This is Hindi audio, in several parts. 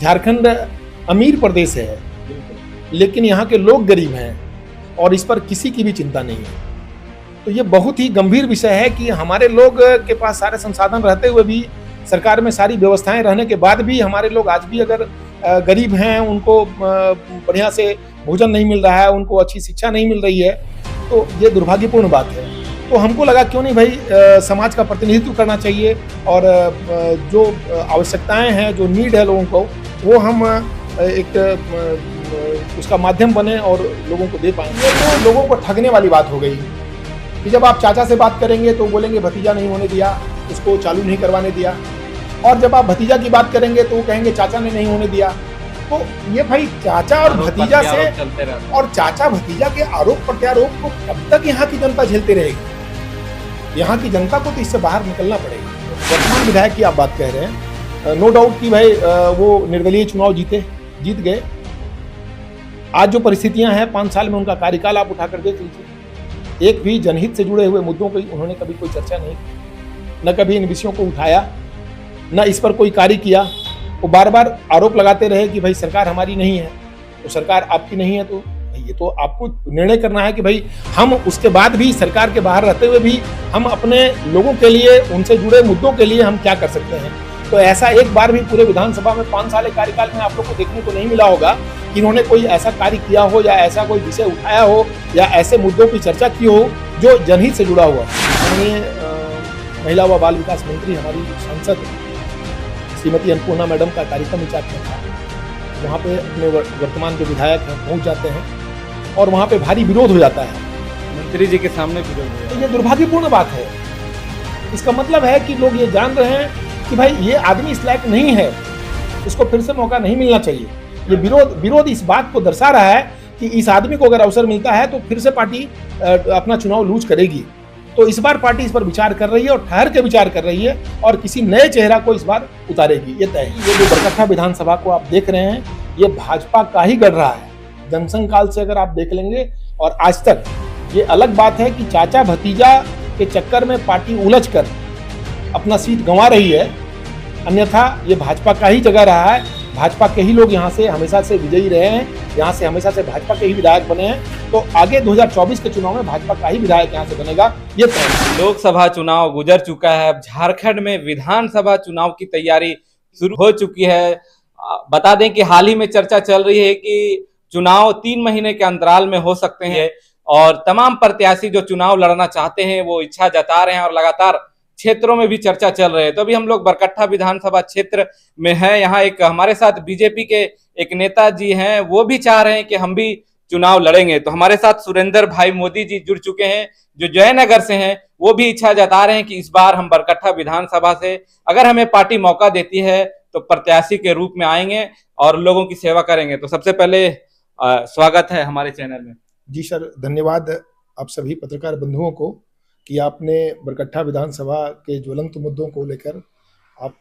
झारखंड अमीर प्रदेश है, लेकिन यहाँ के लोग गरीब हैं और इस पर किसी की भी चिंता नहीं है। तो ये बहुत ही गंभीर विषय है कि हमारे लोग के पास सारे संसाधन रहते हुए भी, सरकार में सारी व्यवस्थाएं रहने के बाद भी हमारे लोग आज भी अगर गरीब हैं, उनको बढ़िया से भोजन नहीं मिल रहा है, उनको अच्छी शिक्षा नहीं मिल रही है, तो ये दुर्भाग्यपूर्ण बात है। तो हमको लगा क्यों नहीं भाई समाज का प्रतिनिधित्व करना चाहिए और जो आवश्यकताएं हैं, जो नीड है लोगों को, वो हम एक उसका माध्यम बने और लोगों को दे पाएंगे। तो लोगों को ठगने वाली बात हो गई कि जब आप चाचा से बात करेंगे तो बोलेंगे भतीजा नहीं होने दिया, उसको चालू नहीं करवाने दिया, और जब आप भतीजा की बात करेंगे तो वो कहेंगे चाचा ने नहीं होने दिया। तो ये भाई चाचा और भतीजा से और चाचा भतीजा के आरोप प्रत्यारोप को कब तक यहाँ की जनता झेलती रहेगी? यहाँ की जनता को तो इससे बाहर निकलना पड़ेगा। वर्तमान विधायक की आप बात कह रहे हैं, नो डाउट कि भाई वो निर्दलीय चुनाव जीत गए। आज जो परिस्थितियां हैं, 5 साल में उनका कार्यकाल आप उठा कर देख लीजिए, एक भी जनहित से जुड़े हुए मुद्दों की उन्होंने कभी कोई चर्चा नहीं की, न कभी इन विषयों को उठाया, न इस पर कोई कार्य किया। वो बार बार आरोप लगाते रहे कि भाई सरकार हमारी नहीं है, तो सरकार आपकी नहीं है, तो ये तो आपको निर्णय करना है कि भाई हम उसके बाद भी सरकार के बाहर रहते हुए भी हम अपने लोगों के लिए, उनसे जुड़े मुद्दों के लिए हम क्या कर सकते हैं। तो ऐसा एक बार भी पूरे विधानसभा में 5 साल के कार्यकाल में आप लोग को देखने को नहीं मिला होगा कि इन्होंने कोई ऐसा कार्य किया हो या ऐसा कोई विषय उठाया हो या ऐसे मुद्दों की चर्चा की हो जो जनहित से जुड़ा हुआ। महिला व बाल विकास मंत्री हमारी सांसद श्रीमती अन्नपूर्णा मैडम का कार्यक्रम इचाक में था, वहाँ पे अपने वर्तमान जो विधायक हैं पहुँच जाते हैं और वहाँ पे भारी विरोध हो जाता है, मंत्री जी के सामने विरोध हो जाता है। तो ये दुर्भाग्यपूर्ण बात है। इसका मतलब है कि लोग ये जान रहे हैं कि भाई ये आदमी इस लायक नहीं है, इसको फिर से मौका नहीं मिलना चाहिए। ये विरोध इस बात को दर्शा रहा है कि इस आदमी को अगर अवसर मिलता है तो फिर से पार्टी अपना चुनाव लूज करेगी। तो इस बार पार्टी इस पर विचार कर रही है और ठहर के विचार कर रही है और किसी नए चेहरा को इस बार उतारेगी, ये तय है। ये जो बरकट्ठा विधानसभा को आप देख रहे हैं, ये भाजपा का ही गढ़ रहा है। जनसंघ काल से अगर आप देख लेंगे और आज तक, ये अलग बात है कि चाचा भतीजा के चक्कर में पार्टी उलझ कर अपना सीट गंवा रही है, अन्यथा ये भाजपा का ही जगह रहा है। भाजपा के ही लोग यहाँ से हमेशा से विजयी रहे हैं, यहाँ से हमेशा से भाजपा के ही विधायक बने हैं। तो आगे 2024 के चुनाव में भाजपा का ही विधायक यहाँ से बनेगा, ये तय। लोकसभा चुनाव गुजर चुका है, अब झारखंड में विधानसभा चुनाव की तैयारी शुरू हो चुकी है। बता दें कि हाल ही में चर्चा चल रही है कि चुनाव 3 महीने के अंतराल में हो सकते हैं और तमाम प्रत्याशी जो चुनाव लड़ना चाहते हैं वो इच्छा जता रहे हैं और लगातार क्षेत्रों में भी चर्चा चल रही है। तो अभी हम लोग बरकट्ठा विधानसभा क्षेत्र में हैं। यहाँ एक हमारे साथ बीजेपी के एक नेता जी हैं, वो भी चाह रहे हैं कि हम भी चुनाव लड़ेंगे। तो हमारे साथ सुरेंद्र भाई मोदी जी जुड़ चुके हैं, जो जयनगर से हैं। वो भी इच्छा जता रहे हैं कि इस बार हम बरकट्ठा विधानसभा से अगर हमें पार्टी मौका देती है तो प्रत्याशी के रूप में आएंगे और लोगों की सेवा करेंगे। तो सबसे पहले स्वागत है हमारे चैनल में। जी सर, धन्यवाद आप सभी पत्रकार बंधुओं को कि आपने बरकट्ठा विधानसभा के ज्वलंत मुद्दों को लेकर आप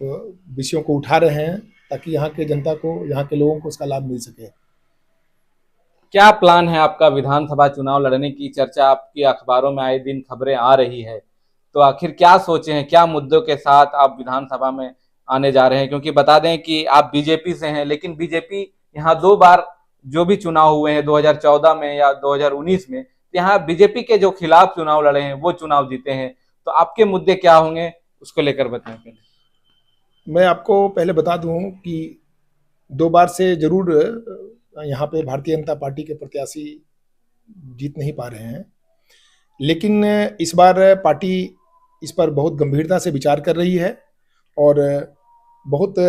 विषयों को उठा रहे हैं ताकि यहाँ के जनता को, यहाँ के लोगों को उसका लाभ मिल सके। क्या प्लान है आपका विधानसभा चुनाव लड़ने की? चर्चा आपकी अखबारों में आए दिन खबरें आ रही है, तो आखिर क्या सोचे हैं, क्या मुद्दों के साथ आप विधानसभा में आने जा रहे हैं? क्योंकि बता दें कि आप बीजेपी से हैं, लेकिन बीजेपी यहाँ 2 बार जो भी चुनाव हुए हैं 2014 में या 2019 में, यहाँ बीजेपी के जो खिलाफ चुनाव लड़े हैं वो चुनाव जीते हैं। तो आपके मुद्दे क्या होंगे उसको लेकर बताएं। पहले मैं आपको पहले बता दूं कि 2 बार से जरूर यहाँ पे भारतीय जनता पार्टी के प्रत्याशी जीत नहीं पा रहे हैं, लेकिन इस बार पार्टी इस पर बहुत गंभीरता से विचार कर रही है और बहुत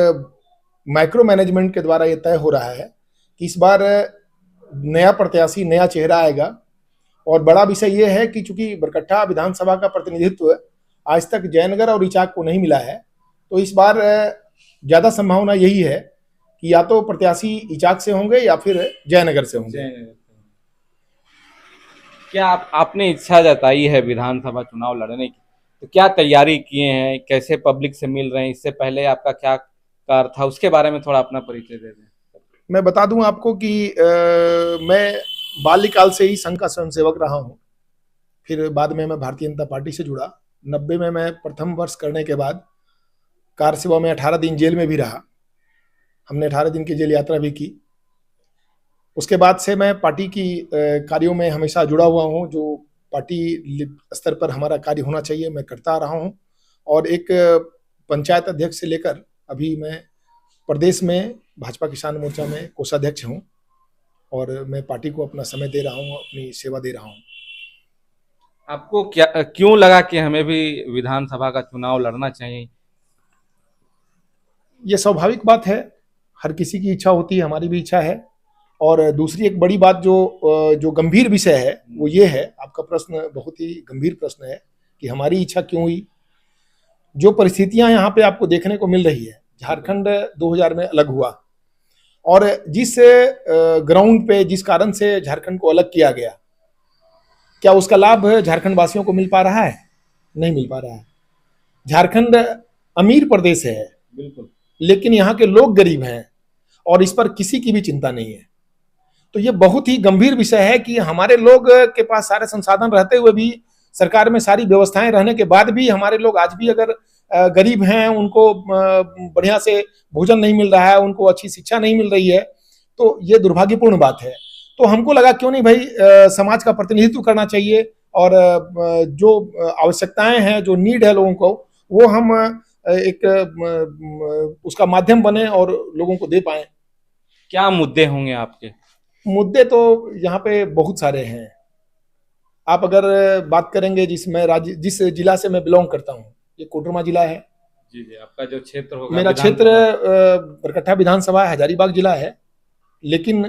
माइक्रो मैनेजमेंट के द्वारा ये तय हो रहा है कि इस बार नया प्रत्याशी, नया चेहरा आएगा। और बड़ा विषय ये है कि चूंकि बरकट्ठा विधानसभा का प्रतिनिधित्व आज तक जयनगर और इचाक को नहीं मिला है, तो इस बार ज्यादा संभावना यही है कि या तो प्रत्याशी इचाक से होंगे या फिर जयनगर से होंगे। क्या आपने इच्छा जताई है विधानसभा चुनाव लड़ने की, तो क्या तैयारी किए हैं, कैसे पब्लिक से मिल रहे हैं, इससे पहले आपका क्या कार्य था, उसके बारे में थोड़ा अपना परिचय दे दें। मैं बता दूं आपको कि मैं बाल्यकाल से ही संघ का स्वयंसेवक रहा हूं, फिर बाद में मैं भारतीय जनता पार्टी से जुड़ा। 90 में मैं प्रथम वर्ष करने के बाद कार्य सेवा में 18 दिन जेल में भी रहा। हमने 18 दिन की जेल यात्रा भी की। उसके बाद से मैं पार्टी की कार्यों में हमेशा जुड़ा हुआ हूं। जो पार्टी स्तर पर हमारा कार्य होना चाहिए मैं करता आ रहा हूं। और एक पंचायत अध्यक्ष से लेकर अभी मैं प्रदेश में भाजपा किसान मोर्चा में कोषाध्यक्ष हूं और मैं पार्टी को अपना समय दे रहा हूं, अपनी सेवा दे रहा हूं। आपको क्या क्यों लगा कि हमें भी विधानसभा का चुनाव लड़ना चाहिए? ये स्वाभाविक बात है, हर किसी की इच्छा होती है, हमारी भी इच्छा है। और दूसरी एक बड़ी बात जो गंभीर विषय है वो ये है, आपका प्रश्न बहुत ही गंभीर प्रश्न है कि हमारी इच्छा क्यों हुई। जो परिस्थितियां यहाँ पे आपको देखने को मिल रही है, झारखंड 2000 में अलग हुआ और जिस ग्राउंड पे जिस कारण से झारखंड को अलग किया गया, क्या उसका लाभ झारखंड वासियों को मिल पा रहा है? नहीं मिल पा रहा है। झारखंड अमीर प्रदेश है बिल्कुल, लेकिन यहाँ के लोग गरीब हैं और इस पर किसी की भी चिंता नहीं है। तो ये बहुत ही गंभीर विषय है कि हमारे लोग के पास सारे संसाधन रहते हुए भी, सरकार में सारी व्यवस्थाएं रहने के बाद भी हमारे लोग आज भी अगर गरीब हैं, उनको बढ़िया से भोजन नहीं मिल रहा है, उनको अच्छी शिक्षा नहीं मिल रही है, तो ये दुर्भाग्यपूर्ण बात है। तो हमको लगा क्यों नहीं भाई, समाज का प्रतिनिधित्व करना चाहिए और जो आवश्यकताएं हैं, जो नीड है लोगों को, वो हम एक उसका माध्यम बने और लोगों को दे पाए। क्या मुद्दे होंगे आपके? मुद्दे तो यहाँ पे बहुत सारे हैं। आप अगर बात करेंगे जिस जिला से मैं बिलोंग करता हूँ, ये कोडरमा जिला है। जी जी, आपका जो क्षेत्र होगा, मेरा क्षेत्र बरकट्ठा विधानसभा हजारीबाग जिला है, लेकिन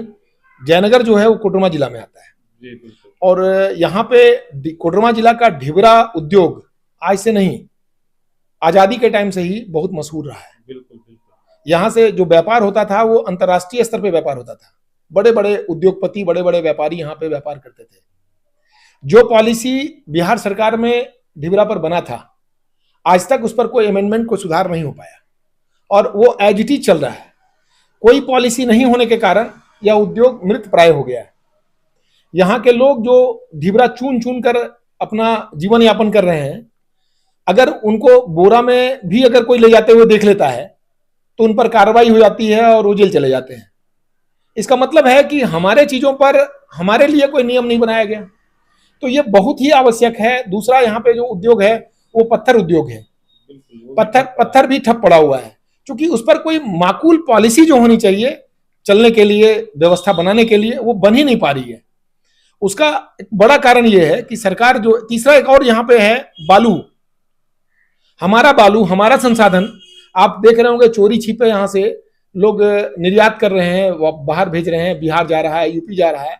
जयनगर जो है वो कोडरमा जिला में आता है। जी बिल्कुल। और यहाँ पे कोडरमा जिला का ढिबरा उद्योग आज से नहीं, आजादी के टाइम से ही बहुत मशहूर रहा है। बिल्कुल बिल्कुल। यहाँ से जो व्यापार होता था वो अंतर्राष्ट्रीय स्तर पे व्यापार होता था। बड़े बड़े उद्योगपति, बड़े बड़े व्यापारी यहाँ पे व्यापार करते थे। जो पॉलिसी बिहार सरकार में ढिबरा पर बना था, आज तक उस पर कोई अमेंडमेंट, कोई सुधार नहीं हो पाया और वो एज इट इज चल रहा है। कोई पॉलिसी नहीं होने के कारण यह उद्योग मृत प्राय हो गया है। यहाँ के लोग जो ढिबरा चुन चुन कर अपना जीवन यापन कर रहे हैं, अगर उनको बोरा में भी अगर कोई ले जाते हुए देख लेता है तो उन पर कार्रवाई हो जाती है और वो जेल चले जाते हैं। इसका मतलब है कि हमारे चीजों पर हमारे लिए कोई नियम नहीं बनाया गया। तो ये बहुत ही आवश्यक है। दूसरा, यहाँ पे जो उद्योग है वो पत्थर उद्योग है। पत्थर भी ठप पड़ा हुआ है, क्योंकि उस पर कोई माकूल पॉलिसी जो होनी चाहिए चलने के लिए, व्यवस्था बनाने के लिए, वो बन ही नहीं पा रही है। उसका एक बड़ा कारण ये है कि सरकार जो, तीसरा एक और यहाँ पे है बालू, हमारा संसाधन। आप देख रहे होंगे चोरी छिपे यहाँ से लोग निर्यात कर रहे हैं, बाहर भेज रहे हैं, बिहार जा रहा है, यूपी जा रहा है,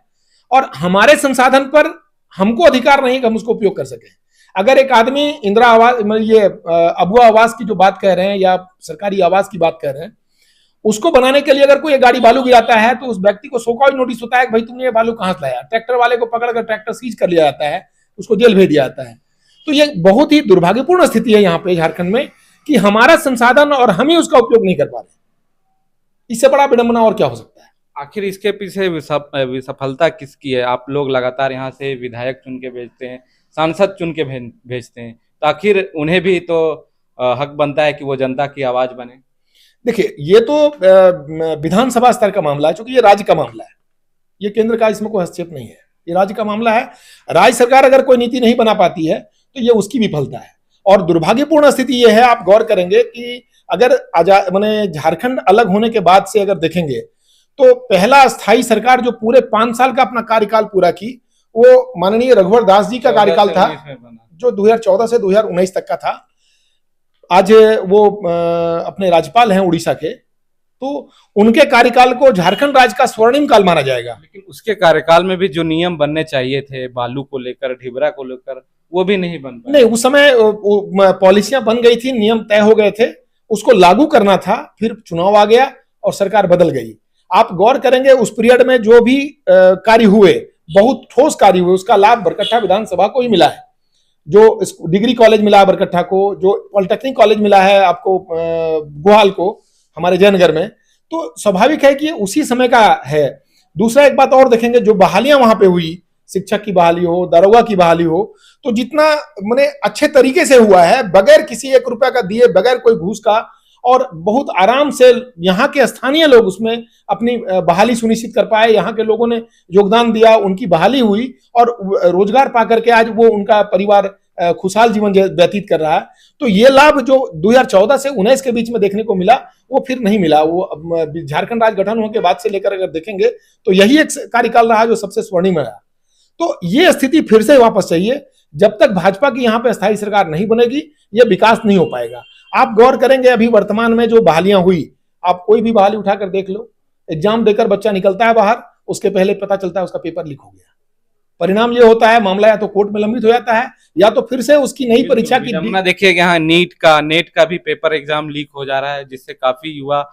और हमारे संसाधन पर हमको अधिकार नहीं कि हम उसको उपयोग कर सकें। अगर एक आदमी इंदिरा आवास, ये अबुआ आवास की जो बात कह रहे हैं या सरकारी आवास की बात कर रहे हैं, उसको बनाने के लिए अगर कोई गाड़ी बालू गिराता है तो उस व्यक्ति को सौकॉज नोटिस होता है कि भाई तुमने ये बालू कहां से लाया। ट्रैक्टर वाले को पकड़कर ट्रैक्टर सीज कर लिया जाता है, उसको जेल भेज दिया जाता है। तो ये बहुत ही दुर्भाग्यपूर्ण स्थिति है यहाँ पे झारखंड में कि हमारा संसाधन और हम ही उसका उपयोग नहीं कर पा रहे। इससे बड़ा विडंबना और क्या हो सकता है? आखिर इसके पीछे विफलता किसकी है? आप लोग लगातार यहाँ से विधायक चुन के भेजते हैं, सांसद चुन के भेजते हैं, तो आखिर उन्हें भी तो हक बनता है कि वो जनता की आवाज बने। देखिए, ये तो विधानसभा स्तर का मामला है, क्योंकि ये राज्य का मामला है। ये केंद्र का इसमें कोई हस्तक्षेप नहीं है, ये राज्य का मामला है। राज्य सरकार अगर कोई नीति नहीं बना पाती है तो ये उसकी विफलता है। और दुर्भाग्यपूर्ण स्थिति ये है, आप गौर करेंगे कि अगर माने झारखंड अलग होने के बाद से अगर देखेंगे तो पहला स्थायी सरकार जो पूरे 5 साल का अपना कार्यकाल पूरा की, वो माननीय रघुवर दास जी का कार्यकाल था, जो 2014 से 2019 तक का था। आज वो अपने राज्यपाल हैं उड़ीसा के, तो उनके कार्यकाल को झारखंड राज्य का स्वर्णिम काल माना जाएगा। लेकिन उसके कार्यकाल में भी जो नियम बनने चाहिए थे बालू को लेकर, ढिबरा को लेकर, वो भी नहीं बन पाए। नहीं, उस समय पॉलिसियां बन गई थी, नियम तय हो गए थे, उसको लागू करना था। फिर चुनाव आ गया और सरकार बदल गई। आप गौर करेंगे उस पीरियड में जो भी कार्य हुए, बहुत ठोस कार्य हुए, उसका लाभ बरकट्ठा विधानसभा को ही मिला है। जो डिग्री कॉलेज मिला है बरकट्ठा को, जो पॉलिटेक्निक कॉलेज मिला है आपको गोहाल को, हमारे जयनगर में, तो स्वाभाविक है कि उसी समय का है। दूसरा एक बात और देखेंगे, जो बहालियां वहां पे हुई, शिक्षक की बहाली हो, दारोगा की बहाली हो, तो जितना मैंने अच्छे तरीके से हुआ है, बगैर किसी 1 रुपया का दिए, बगैर कोई घूस का, और बहुत आराम से यहाँ के स्थानीय लोग उसमें अपनी बहाली सुनिश्चित कर पाए। यहाँ के लोगों ने योगदान दिया, उनकी बहाली हुई और रोजगार पा करके आज वो उनका परिवार खुशहाल जीवन व्यतीत कर रहा है। तो ये लाभ जो 2014 से 19 के बीच में देखने को मिला वो फिर नहीं मिला। वो झारखंड राज्य गठन होने के बाद से लेकर अगर देखेंगे तो यही एक कार्यकाल रहा जो सबसे स्वर्णिम रहा। तो ये स्थिति फिर से वापस चाहिए। जब तक भाजपा की यहाँ पे स्थायी सरकार नहीं बनेगी ये विकास नहीं हो पाएगा। आप गौर करेंगे अभी वर्तमान में जो बहालियां हुई, आप कोई भी बहाली उठाकर देख लो, एग्जाम देकर बच्चा निकलता है बाहर, उसके पहले पता चलता है उसका पेपर लीक हो गया। परिणाम ये होता है मामला या तो कोर्ट में लंबित हो जाता है या तो फिर से उसकी नई परीक्षा की। देखिए यहाँ नेट का भी पेपर एग्जाम लीक हो जा रहा है, जिससे काफी युवा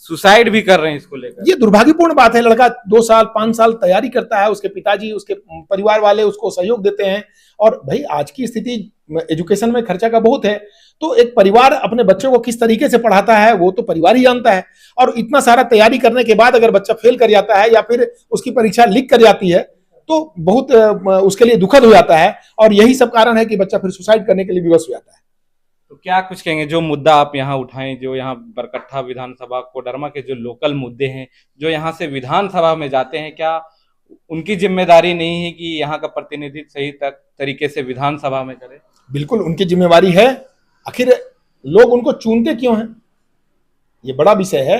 सुसाइड भी कर रहे हैं इसको लेकर। ये दुर्भाग्यपूर्ण बात है। लड़का 2 साल 5 साल तैयारी करता है, उसके पिताजी उसके परिवार वाले उसको सहयोग देते हैं, और भाई आज की स्थिति एजुकेशन में खर्चा का बहुत है। तो एक परिवार अपने बच्चों को किस तरीके से पढ़ाता है वो तो परिवार ही जानता है। और इतना सारा तैयारी करने के बाद अगर बच्चा फेल कर जाता है या फिर उसकी परीक्षा लीक कर जाती है तो बहुत उसके लिए दुखद हो जाता है। और यही सब कारण है कि बच्चा फिर सुसाइड करने के लिए विवश हो जाता है। तो क्या कुछ कहेंगे जो मुद्दा आप यहाँ उठाएं, जो यहाँ बरकट्ठा विधानसभा कोडरमा के जो लोकल मुद्दे हैं जो यहाँ से विधानसभा में जाते हैं, क्या उनकी जिम्मेदारी नहीं है कि यहाँ का प्रतिनिधित्व सही तरीके से विधानसभा में करे? बिल्कुल उनकी जिम्मेवारी है। आखिर लोग उनको चुनते क्यों हैं? ये बड़ा विषय है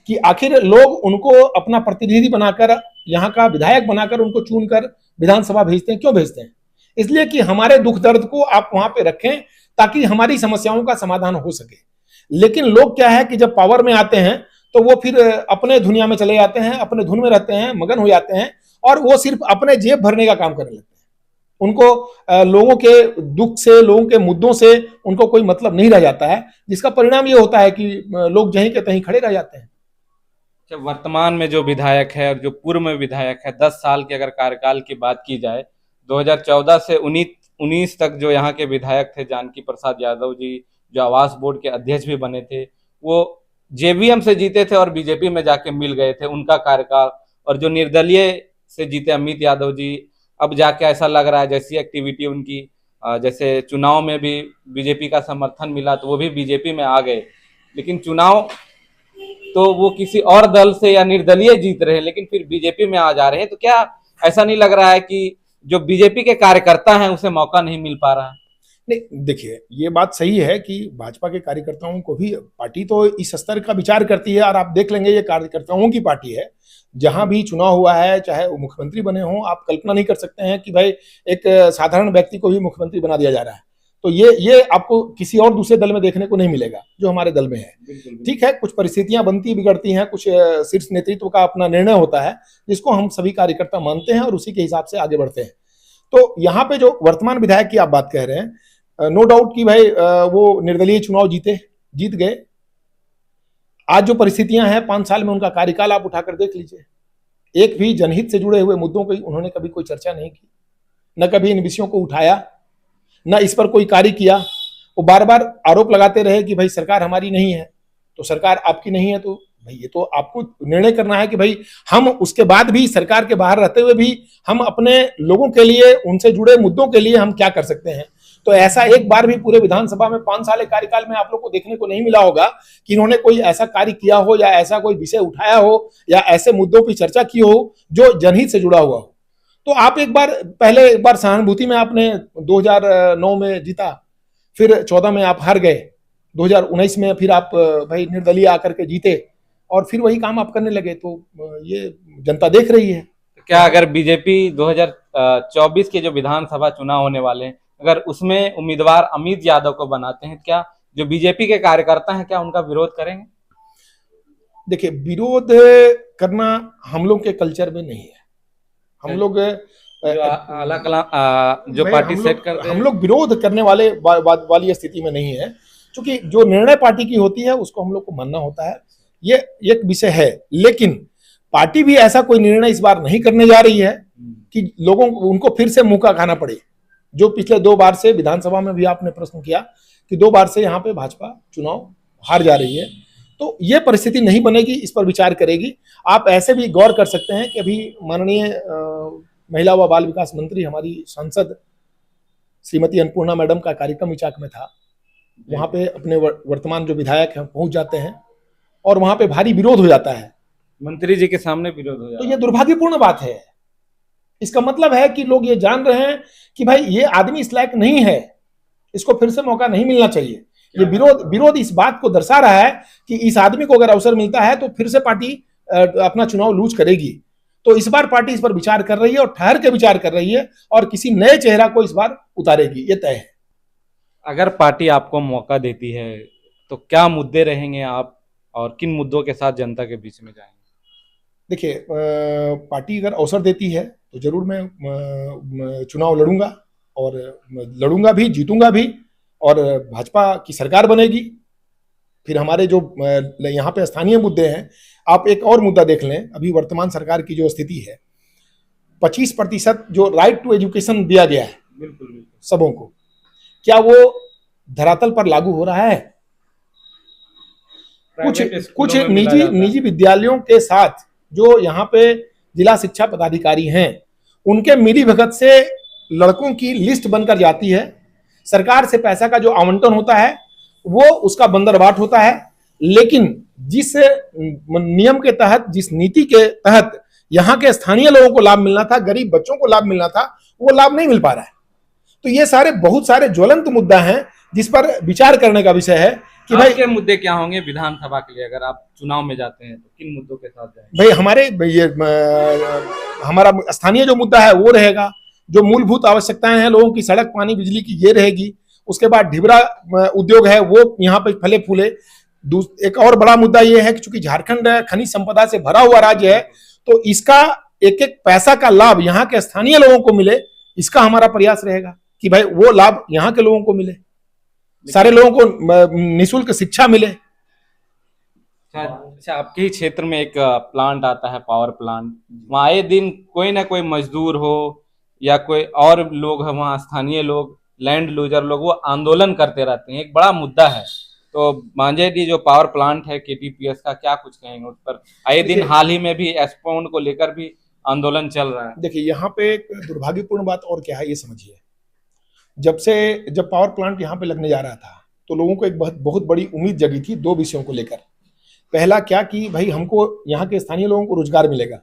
कि आखिर लोग उनको अपना प्रतिनिधि बनाकर, यहाँ का विधायक बनाकर उनको चुनकर विधानसभा भेजते हैं। क्यों भेजते हैं? इसलिए कि हमारे दुख दर्द को आप वहां पे रखें ताकि हमारी समस्याओं का समाधान हो सके। लेकिन लोग क्या है कि जब पावर में आते हैं तो वो फिर अपने दुनिया में चले जाते हैं, अपने धुन में रहते हैं, मगन हो जाते हैं और वो सिर्फ अपने जेब भरने का काम करने लगते हैं। उनको लोगों के दुख से, लोगों के मुद्दों से उनको कोई मतलब नहीं रह जाता है, जिसका परिणाम ये होता है कि लोग जहीं के तहीं खड़े रह जाते हैं। वर्तमान में जो विधायक है और जो पूर्व में विधायक है, 10 साल के अगर कार्यकाल की बात की जाए, 2014 से 19 तक जो यहाँ के विधायक थे, जानकी प्रसाद यादव जी जो आवास बोर्ड के अध्यक्ष भी बने थे, वो जेवीएम से जीते थे और बीजेपी में जाके मिल गए थे, उनका कार्यकाल। और जो निर्दलीय से जीते अमित यादव जी, अब जाके ऐसा लग रहा है जैसी एक्टिविटी उनकी, जैसे चुनाव में भी बीजेपी का समर्थन मिला तो वो भी बीजेपी में आ गए, लेकिन चुनाव तो वो किसी और दल से या निर्दलीय जीत रहे हैं लेकिन फिर बीजेपी में आ जा रहे हैं। तो क्या ऐसा नहीं लग रहा है कि जो बीजेपी के कार्यकर्ता हैं उसे मौका नहीं मिल पा रहा है? नहीं, देखिए ये बात सही है कि भाजपा के कार्यकर्ताओं को भी पार्टी तो इस स्तर का विचार करती है। और आप देख लेंगे ये कार्यकर्ताओं की पार्टी है। जहां भी चुनाव हुआ है, चाहे वो मुख्यमंत्री बने हों, आप कल्पना नहीं कर सकते हैं कि भाई एक साधारण व्यक्ति को भी मुख्यमंत्री बना दिया जा रहा है। तो ये आपको किसी और दूसरे दल में देखने को नहीं मिलेगा जो हमारे दल में है। ठीक है, कुछ परिस्थितियां बनती बिगड़ती हैं, कुछ शीर्ष नेतृत्व का अपना निर्णय होता है जिसको हम सभी कार्यकर्ता मानते हैं और उसी के हिसाब से आगे बढ़ते हैं। तो यहाँ पे जो वर्तमान विधायक की आप बात कह रहे हैं, नो डाउट कि भाई वो निर्दलीय चुनाव जीत गए। आज जो परिस्थितियां हैं, 5 साल में उनका कार्यकाल आप उठाकर देख लीजिए। एक भी जनहित से जुड़े हुए मुद्दों की उन्होंने कभी कोई चर्चा नहीं की, न कभी इन विषयों को उठाया, न इस पर कोई कार्य किया। वो बार बार आरोप लगाते रहे कि भाई सरकार हमारी नहीं है। तो सरकार आपकी नहीं है तो भाई ये तो आपको निर्णय करना है कि भाई हम उसके बाद भी सरकार के बाहर रहते हुए भी हम अपने लोगों के लिए, उनसे जुड़े मुद्दों के लिए हम क्या कर सकते हैं। तो ऐसा एक बार भी पूरे विधानसभा में 5 साल के कार्यकाल में आप लोग को देखने को नहीं मिला होगा कि इन्होंने कोई ऐसा कार्य किया हो या ऐसा कोई विषय उठाया हो या ऐसे मुद्दों की चर्चा की हो जो जनहित से जुड़ा हुआ हो। तो आप एक बार सहानुभूति में आपने 2009 में जीता, फिर 14 में आप हार गए, 2019 में फिर आप भाई निर्दलीय आकर के जीते और फिर वही काम आप करने लगे। तो ये जनता देख रही है। क्या अगर बीजेपी 2024 के जो विधानसभा चुनाव होने वाले हैं, अगर उसमें उम्मीदवार अमित यादव को बनाते हैं, क्या जो बीजेपी के कार्यकर्ता हैं क्या उनका विरोध करेंगे? देखिए, विरोध करना हम लोग के कल्चर में नहीं है। हम लोग जो पार्टी सेट करते हैं, हम लोग विरोध करने वाली स्थिति में नहीं है, क्योंकि जो निर्णय पार्टी की होती है उसको हम लोग को मानना होता है। ये एक विषय है, लेकिन पार्टी भी ऐसा कोई निर्णय इस बार नहीं करने जा रही है कि लोगों को उनको फिर से मुंह का खाना पड़े। जो पिछले 2 बार से विधानसभा में भी आपने प्रश्न किया कि 2 बार से यहाँ पे भाजपा चुनाव हार जा रही है, तो ये परिस्थिति नहीं बनेगी, इस पर विचार करेगी। आप ऐसे भी गौर कर सकते हैं कि अभी माननीय महिला व बाल विकास मंत्री हमारी सांसद श्रीमती अन्नपूर्णा मैडम का कार्यक्रम इचाक में था। वहां पे अपने वर्तमान जो विधायक हैं पहुंच जाते हैं और वहां पे भारी विरोध हो जाता है। मंत्री जी के सामने विरोध हो तो जाता ये दुर्भाग्यपूर्ण बात है। इसका मतलब है कि लोग ये जान रहे हैं कि भाई ये आदमी इस लायक नहीं है, इसको फिर से मौका नहीं मिलना चाहिए। ये विरोध इस बात को दर्शा रहा है कि इस आदमी को अगर अवसर मिलता है तो फिर से पार्टी अपना चुनाव लूज करेगी। तो इस बार पार्टी इस पर विचार कर रही है और ठहर के विचार कर रही है और किसी नए चेहरा को इस बार उतारेगी, ये तय है। अगर पार्टी आपको मौका देती है तो क्या मुद्दे रहेंगे आप, और किन मुद्दों के साथ जनता के बीच में जाएंगे? देखिए, पार्टी अगर अवसर देती है तो जरूर मैं चुनाव लड़ूंगा और लड़ूंगा भी, जीतूंगा भी और भाजपा की सरकार बनेगी। फिर हमारे जो यहाँ पे स्थानीय मुद्दे हैं, आप एक और मुद्दा देख लें। अभी वर्तमान सरकार की जो स्थिति है, 25% जो राइट टू एजुकेशन दिया गया है बिल्कुल बिल्कुल सबों को, क्या वो धरातल पर लागू हो रहा है? कुछ निजी विद्यालयों के साथ जो यहाँ पे जिला शिक्षा पदाधिकारी हैं, उनके मिली भगत से लड़कों की लिस्ट बनकर जाती है। सरकार से पैसा का जो आवंटन होता है वो उसका बंदरबाट होता है, लेकिन जिस नियम के तहत, जिस नीति के तहत यहाँ के स्थानीय लोगों को लाभ मिलना था, गरीब बच्चों को लाभ मिलना था, वो लाभ नहीं मिल पा रहा है। तो ये सारे बहुत सारे ज्वलंत मुद्दा हैं जिस पर विचार करने का विषय है कि भाई के मुद्दे क्या होंगे विधानसभा के लिए, अगर आप चुनाव में जाते हैं तो किन मुद्दों के साथ जाएंगे? हमारा स्थानीय जो मुद्दा है वो रहेगा, जो मूलभूत आवश्यकताएं हैं लोगों की, सड़क, पानी, बिजली की, ये रहेगी। उसके बाद ढिबरा उद्योग है वो यहाँ पे फले फूले। एक और बड़ा मुद्दा ये है कि चूंकि झारखंड खनिज संपदा से भरा हुआ राज्य है, तो इसका एक एक पैसा का लाभ यहाँ के स्थानीय लोगों को मिले, इसका हमारा प्रयास रहेगा कि भाई वो लाभ यहाँ के लोगों को मिले, सारे लोगों को निःशुल्क शिक्षा मिले। अच्छा, आपके ही क्षेत्र में एक प्लांट आता है, पावर प्लांट, वहाँ आए दिन कोई ना कोई मजदूर हो या कोई और लोग है, वहाँ स्थानीय लोग, लैंड लूजर लोग, वो आंदोलन करते रहते हैं, एक बड़ा मुद्दा है। तो मांझेडी जो पावर प्लांट है केटीपीएस का, क्या कुछ कहेंगे उस पर? आए दिन हाल ही में भी एस्पोन को लेकर भी आंदोलन चल रहा है। देखिए, यहाँ पे एक दुर्भाग्यपूर्ण बात और क्या है ये समझिए। जब पावर प्लांट यहाँ पे लगने जा रहा था तो लोगों को एक बहुत बड़ी उम्मीद जगी थी दो विषयों को लेकर। पहला क्या कि भाई हमको यहाँ के स्थानीय लोगों को रोजगार मिलेगा,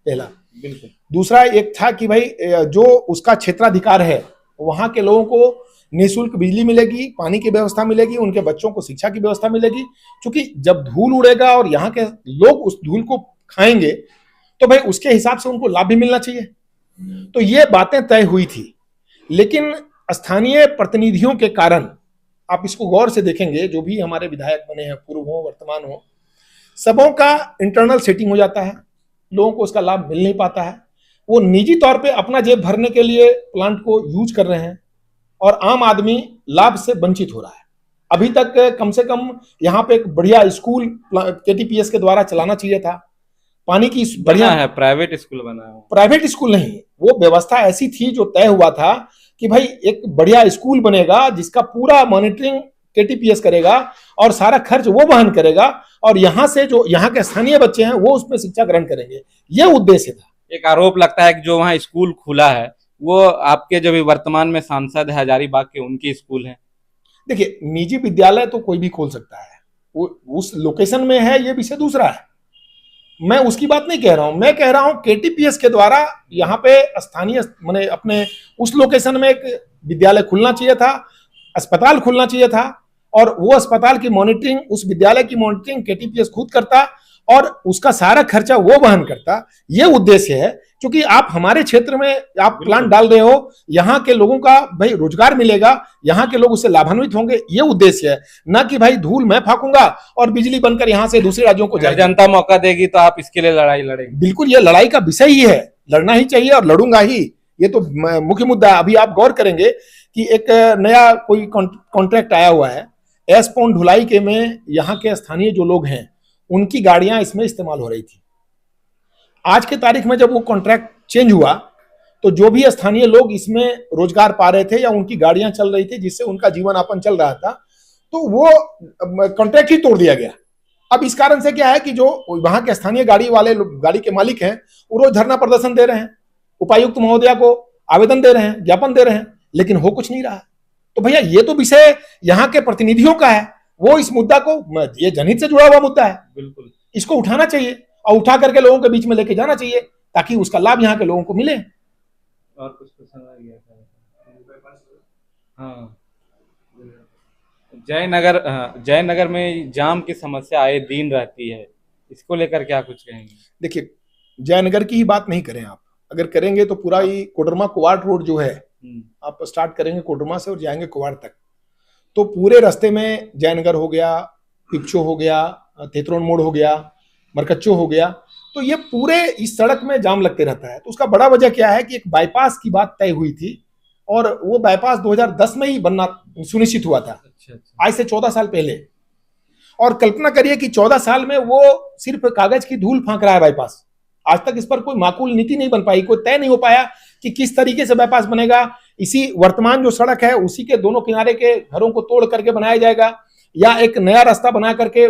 पहला। बिल्कुल। दूसरा एक था कि भाई जो उसका क्षेत्राधिकार है वहां के लोगों को निःशुल्क बिजली मिलेगी, पानी की व्यवस्था मिलेगी, उनके बच्चों को शिक्षा की व्यवस्था मिलेगी। क्योंकि जब धूल उड़ेगा और यहाँ के लोग उस धूल को खाएंगे तो भाई उसके हिसाब से उनको लाभ भी मिलना चाहिए। तो ये बातें तय हुई थी, लेकिन स्थानीय प्रतिनिधियों के कारण, आप इसको गौर से देखेंगे, जो भी हमारे विधायक बने हैं, पूर्व हो वर्तमान हो, सबों का इंटरनल सेटिंग हो जाता है, लोगों को उसका लाभ मिल नहीं पाता है। वो निजी तौर पे अपना जेब भरने के लिए प्लांट को यूज कर रहे हैं और आम आदमी लाभ से वंचित हो रहा है। अभी तक कम से कम यहाँ पे एक बढ़िया स्कूल केटीपीएस के द्वारा चलाना चाहिए था। पानी की बढ़िया है, प्राइवेट स्कूल बना है। प्राइवेट स्कूल नहीं, वो व्यवस्था ऐसी थी जो तय हुआ था कि भाई एक बढ़िया स्कूल बनेगा जिसका पूरा मॉनिटरिंग केटीपीएस करेगा और सारा खर्च वो वहन करेगा, और यहाँ से जो यहाँ के स्थानीय बच्चे हैं वो उसमें शिक्षा ग्रहण करेंगे, ये उद्देश्य था। एक आरोप लगता है कि जो वहाँ स्कूल खुला है वो आपके जो भी वर्तमान में सांसद है हजारीबाग के, उनकी स्कूल है। देखिए, निजी विद्यालय तो कोई भी खोल सकता है, वो उस लोकेशन में है, ये विषय दूसरा है। मैं उसकी बात नहीं कह रहा हूं, मैं कह रहा हूं केटीपीएस के द्वारा यहाँ पे स्थानीय माने अपने उस लोकेशन में एक विद्यालय खुलना चाहिए था, अस्पताल खुलना चाहिए था, और वो अस्पताल की मॉनिटरिंग, उस विद्यालय की मॉनिटरिंग केटीपीएस खुद करता और उसका सारा खर्चा वो वहन करता। ये उद्देश्य है। क्योंकि आप हमारे क्षेत्र में आप प्लांट डाल रहे हो, यहाँ के लोगों का भाई रोजगार मिलेगा, यहाँ के लोग उससे लाभान्वित होंगे, ये उद्देश्य है, ना कि भाई धूल मैं फाकूंगा और बिजली बनकर यहाँ से दूसरे राज्यों को जाए। जनता मौका देगी तो आप इसके लिए लड़ाई लड़ेंगे? बिल्कुल, ये लड़ाई का विषय ही है, लड़ना ही चाहिए और लड़ूंगा ही। ये तो मुख्य मुद्दा। अभी आप गौर करेंगे कि एक नया कोई कॉन्ट्रैक्ट आया हुआ है एस्पोन ढुलाई के में, यहाँ के स्थानीय जो लोग हैं उनकी गाड़ियां इसमें इस्तेमाल हो रही थी। आज के तारीख में जब वो कॉन्ट्रैक्ट चेंज हुआ तो जो भी स्थानीय लोग इसमें रोजगार पा रहे थे या उनकी गाड़ियां चल रही थी जिससे उनका जीवन यापन चल रहा था, तो वो कॉन्ट्रैक्ट ही तोड़ दिया गया। अब इस कारण से क्या है कि जो वहां के स्थानीय गाड़ी के मालिक हैं वो रोज धरना प्रदर्शन दे रहे हैं, उपायुक्त महोदया को आवेदन दे रहे हैं, ज्ञापन दे रहे हैं, लेकिन हो कुछ नहीं रहा। तो भैया ये तो विषय यहाँ के प्रतिनिधियों का है, वो इस मुद्दा को, ये जनहित से जुड़ा हुआ मुद्दा है, बिल्कुल इसको उठाना चाहिए और उठा करके लोगों के बीच में लेके जाना चाहिए ताकि उसका लाभ यहाँ के लोगों को मिले। और कुछ पसंद आ गया था? हाँ, जयनगर में जाम की समस्या आए दिन रहती है, इसको लेकर क्या कुछ कहेंगे? देखिए, जयनगर की ही बात नहीं करें आप, अगर करेंगे तो पूरा ही कोडरमा कुवाड़ रोड जो है, आप स्टार्ट करेंगे कोडरमा से और जाएंगे कुवाड़ तक, तो पूरे रास्ते में जयनगर हो गया, पिपचो हो गया, तेतरोन मोड़ हो गया, मरकच्चो हो गया, तो ये पूरे इस सड़क में जाम लगते रहता है। तो उसका बड़ा वजह क्या है कि एक बाईपास की बात तय हुई थी और वो बाईपास 2010 में ही बनना सुनिश्चित हुआ था, आज से 14 साल पहले। और कल्पना करिए कि 14 साल में वो सिर्फ कागज की धूल फांक रहा है बाईपास। आज तक इस पर कोई माकूल नीति नहीं बन पाई, कोई तय नहीं हो पाया कि किस तरीके से बाईपास बनेगा। इसी वर्तमान जो सड़क है उसी के दोनों किनारे के घरों को तोड़ करके बनाया जाएगा या एक नया रास्ता बना करके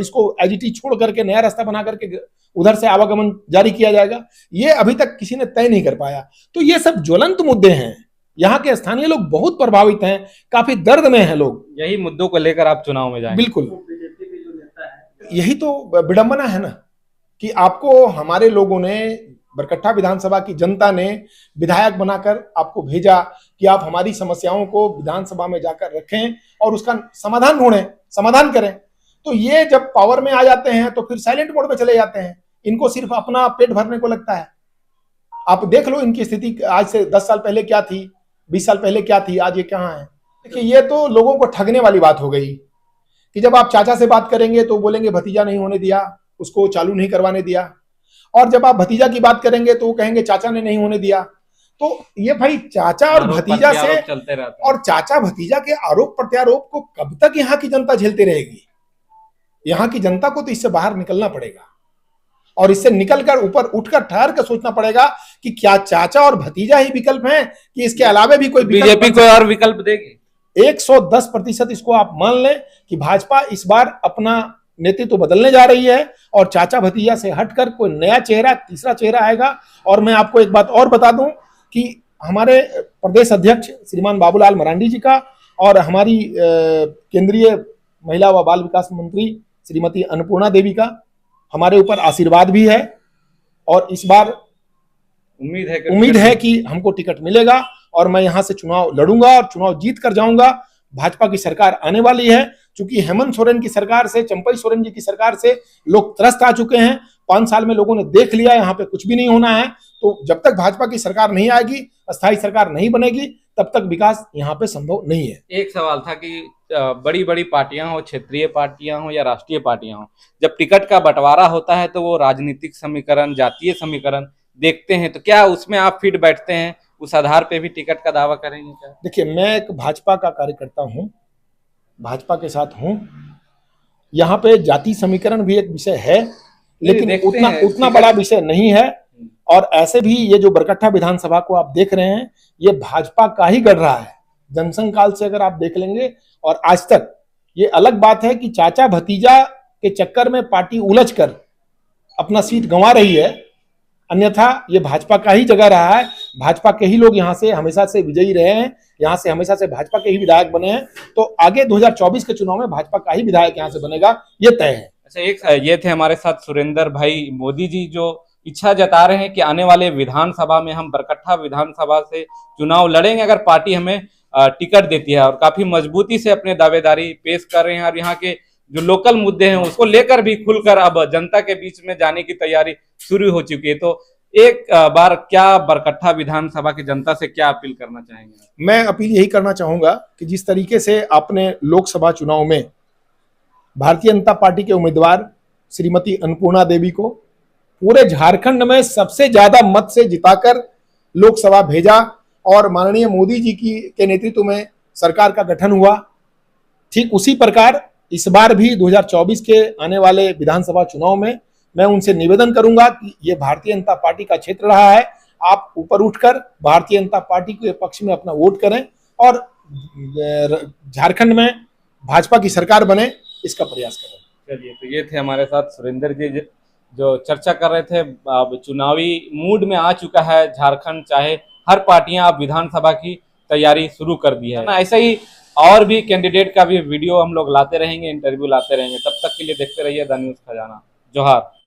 इसको एजीटी छोड़ करके नया रास्ता बना करके उधर से आवागमन जारी किया जाएगा, ये अभी तक किसी ने तय नहीं कर पाया। तो ये सब ज्वलंत मुद्दे हैं, यहाँ के स्थानीय लोग बहुत प्रभावित हैं, काफी दर्द में हैं लोग। यही मुद्दों को लेकर आप चुनाव में जाएंगे? बिल्कुल, यही तो विडंबना है ना कि आपको हमारे लोगों ने, बरकट्ठा विधानसभा की जनता ने विधायक बनाकर आपको भेजा कि आप हमारी समस्याओं को विधानसभा में जाकर रखें और उसका समाधान ढूंढें, समाधान करें। तो ये जब पावर में आ जाते हैं तो फिर साइलेंट मोड में चले जाते हैं, इनको सिर्फ अपना पेट भरने को लगता है। आप देख लो इनकी स्थिति आज से 10 साल पहले क्या थी, 20 साल पहले क्या थी, आज ये कहाँ है। देखिए, ये तो लोगों को ठगने वाली बात हो गई कि जब आप चाचा से बात करेंगे तो बोलेंगे भतीजा नहीं होने दिया, उसको चालू नहीं करवाने दिया, और जब आप भतीजा की बात करेंगे तो वो कहेंगे चाचा ने नहीं होने दिया। तो ये भाई चाचा और भतीजा से चलते रहते और चाचा भतीजा के आरोप प्रत्यारोप को कब तक यहाँ की जनता झेलती रहेगी। यहाँ की जनता को तो इससे बाहर निकलना पड़ेगा और इससे निकलकर ऊपर उठकर ठहर कर सोचना पड़ेगा कि क्या चाचा और भतीजा ही विकल्प हैं कि इसके अलावा भी कोई बीजेपी कोई और विकल्प देगी। 110% इसको आप मान लें कि भाजपा इस बार अपना नेतृत्व बदलने जा रही है और चाचा भतीजा से हटकर कोई नया चेहरा, तीसरा चेहरा आएगा। और मैं आपको एक बात और बता दूं कि हमारे प्रदेश अध्यक्ष श्रीमान बाबूलाल मरांडी जी का और हमारी केंद्रीय महिला व बाल विकास मंत्री श्रीमती अन्नपूर्णा देवी का हमारे ऊपर आशीर्वाद भी है और इस बार उम्मीद है कि हमको टिकट मिलेगा और मैं यहां से चुनाव लड़ूंगा और चुनाव जीत कर जाऊंगा। भाजपा की सरकार आने वाली है, क्योंकि हेमंत सोरेन की सरकार से, चंपई सोरेन जी की सरकार से लोग त्रस्त आ चुके हैं। 5 साल में लोगों ने देख लिया यहाँ पे कुछ भी नहीं होना है। तो जब तक भाजपा की सरकार नहीं आएगी, अस्थायी सरकार नहीं बनेगी, तब तक विकास यहाँ पे संभव नहीं है। एक सवाल था कि बड़ी बड़ी पार्टियां हो, क्षेत्रीय पार्टियां हो या राष्ट्रीय पार्टियां हो, जब टिकट का बंटवारा होता है तो वो राजनीतिक समीकरण, जातीय समीकरण देखते हैं, तो क्या उसमें आप फिट बैठते हैं, उस आधार पे भी टिकट का दावा करेंगे क्या? देखिए, मैं एक भाजपा का कार्यकर्ता हूं, भाजपा के साथ हूं। यहाँ पे जाति समीकरण भी एक विषय है, लेकिन उतना बड़ा विषय नहीं है। और ऐसे भी ये जो बरकट्ठा विधानसभा को आप देख रहे हैं, ये भाजपा का ही गढ़ रहा है। जनसंघ काल से अगर आप देख लेंगे और आज तक, ये अलग बात है कि चाचा भतीजा के चक्कर में पार्टी उलझ कर अपना सीट गंवा रही है, अन्यथा ये भाजपा का ही जगह रहा है। भाजपा के ही लोग यहाँ से हमेशा से विजयी रहे हैं, यहाँ से हमेशा से भाजपा के ही विधायक बने हैं। तो आगे 2024 के चुनाव में भाजपा का ही विधायक यहाँ से बनेगा, ये तय है। अच्छा, एक ये थे हमारे साथ सुरेंद्र भाई मोदी जी, जो इच्छा जता रहे हैं कि आने वाले विधानसभा में हम बरकट्ठा विधानसभा से चुनाव लड़ेंगे अगर पार्टी हमें टिकट देती है, और काफी मजबूती से अपने दावेदारी पेश कर रहे हैं। और यहाँ के जो लोकल मुद्दे हैं उसको लेकर भी खुलकर अब जनता के बीच में जाने की तैयारी शुरू हो चुकी है। तो एक बार क्या बरकट्ठा विधानसभा की जनता से क्या अपील करना चाहेंगे? मैं अपील यही करना चाहूंगा कि जिस तरीके से आपने लोकसभा चुनाव में भारतीय जनता पार्टी के उम्मीदवार श्रीमती अन्नपूर्णा देवी को पूरे झारखंड में सबसे ज्यादा मत से जिताकर लोकसभा भेजा और माननीय मोदी जी के नेतृत्व में सरकार का गठन हुआ, ठीक उसी प्रकार इस बार भी 2024 के आने वाले विधानसभा चुनाव में मैं उनसे निवेदन करूंगा कि ये भारतीय जनता पार्टी का क्षेत्र रहा है, आप ऊपर उठकर भारतीय जनता पार्टी के पक्ष में अपना वोट करें और झारखंड में भाजपा की सरकार बने, इसका प्रयास करें। चलिए, तो ये थे हमारे साथ सुरेंद्र जी जो चर्चा कर रहे थे। अब चुनावी मूड में आ चुका है झारखंड, चाहे हर पार्टियां अब विधानसभा की तैयारी शुरू कर दी है ना। ऐसे ही और भी कैंडिडेट का भी वीडियो हम लोग लाते रहेंगे, इंटरव्यू लाते रहेंगे। तब तक के लिए देखते रहिए द न्यूज़ खजाना। जोहार।